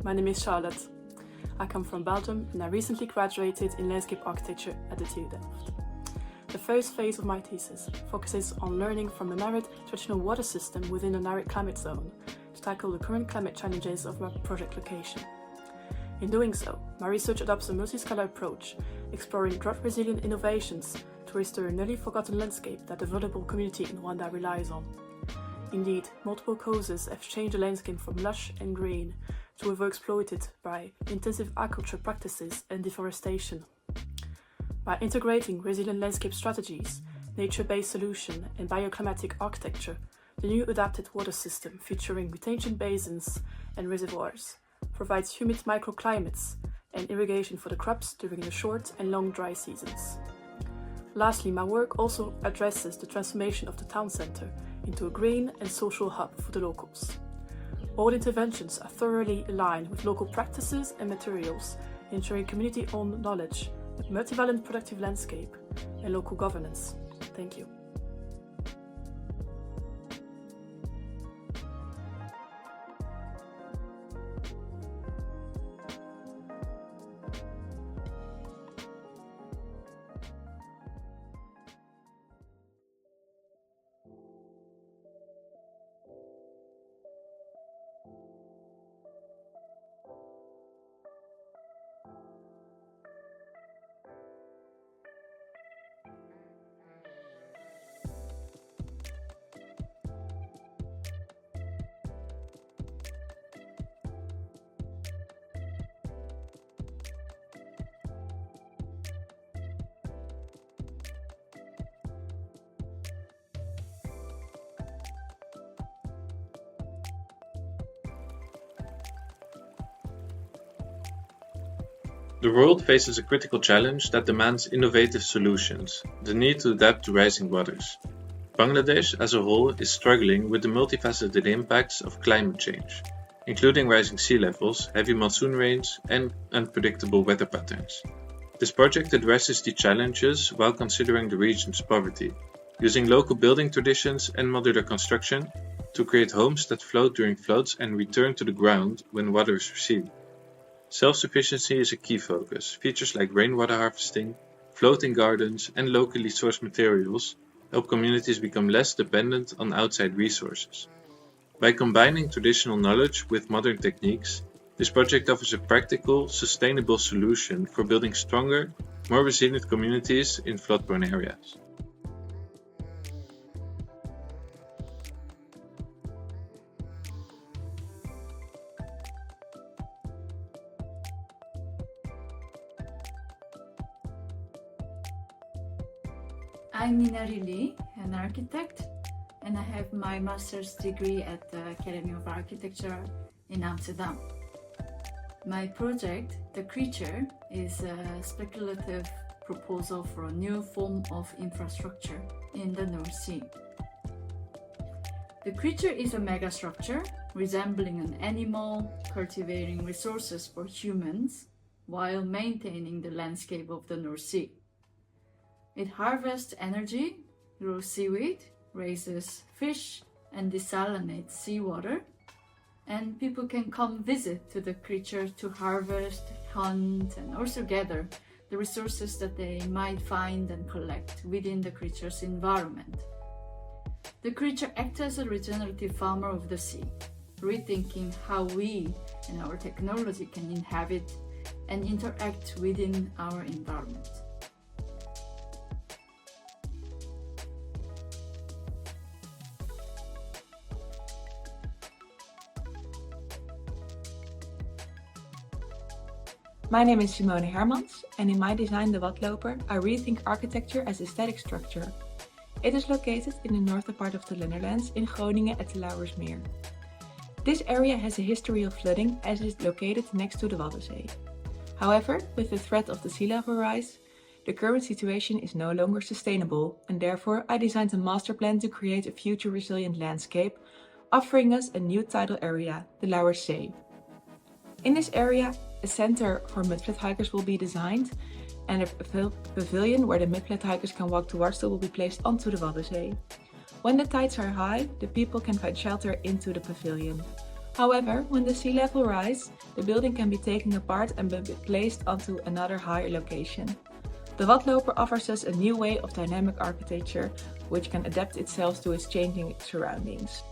my name is Charlotte. I come from Belgium and I recently graduated in landscape architecture at the TU Delft. The first phase of my thesis focuses on learning from an arid traditional water system within an arid climate zone to tackle the current climate challenges of my project location. In doing so, my research adopts a multi-scalar approach, exploring drought-resilient innovations to restore a nearly forgotten landscape that the vulnerable community in Rwanda relies on. Indeed, multiple causes have changed the landscape from lush and green to overexploited by intensive agriculture practices and deforestation. By integrating resilient landscape strategies, nature-based solution and bioclimatic architecture, the new adapted water system featuring retention basins and reservoirs provides humid microclimates and irrigation for the crops during the short and long dry seasons. Lastly, my work also addresses the transformation of the town centre into a green and social hub for the locals. All interventions are thoroughly aligned with local practices and materials, ensuring community-owned knowledge, a multivalent productive landscape, and local governance. Thank you. The world faces a critical challenge that demands innovative solutions, the need to adapt to rising waters. Bangladesh as a whole is struggling with the multifaceted impacts of climate change, including rising sea levels, heavy monsoon rains, and unpredictable weather patterns. This project addresses these challenges while considering the region's poverty, using local building traditions and modular construction to create homes that float during floods and return to the ground when waters recede. Self-sufficiency is a key focus. Features like rainwater harvesting, floating gardens, and locally sourced materials help communities become less dependent on outside resources. By combining traditional knowledge with modern techniques, this project offers a practical, sustainable solution for building stronger, more resilient communities in flood-prone areas. I'm Minari Lee, an architect, and I have my master's degree at the Academy of Architecture in Amsterdam. My project, The Creature, is a speculative proposal for a new form of infrastructure in the North Sea. The Creature is a megastructure resembling an animal cultivating resources for humans while maintaining the landscape of the North Sea. It harvests energy, grows seaweed, raises fish, and desalinates seawater. And people can come visit to the Creature to harvest, hunt, and also gather the resources that they might find and collect within the Creature's environment. The Creature acts as a regenerative farmer of the sea, rethinking how we and our technology can inhabit and interact within our environment. My name is Simone Hermans, and in my design The Wadloper, I rethink architecture as a static structure. It is located in the northern part of the Netherlands in Groningen at the Lauwersmeer. This area has a history of flooding as it is located next to the Waddenzee. However, with the threat of the sea level rise, the current situation is no longer sustainable, and therefore I designed a master plan to create a future resilient landscape, offering us a new tidal area, the Lauwersee. In this area, a center for mudflat hikers will be designed, and a pavilion where the mudflat hikers can walk towards will be placed onto the Waddenzee. When the tides are high, the people can find shelter into the pavilion. However, when the sea level rises, the building can be taken apart and be placed onto another higher location. The Wadloper offers us a new way of dynamic architecture, which can adapt itself to its changing surroundings.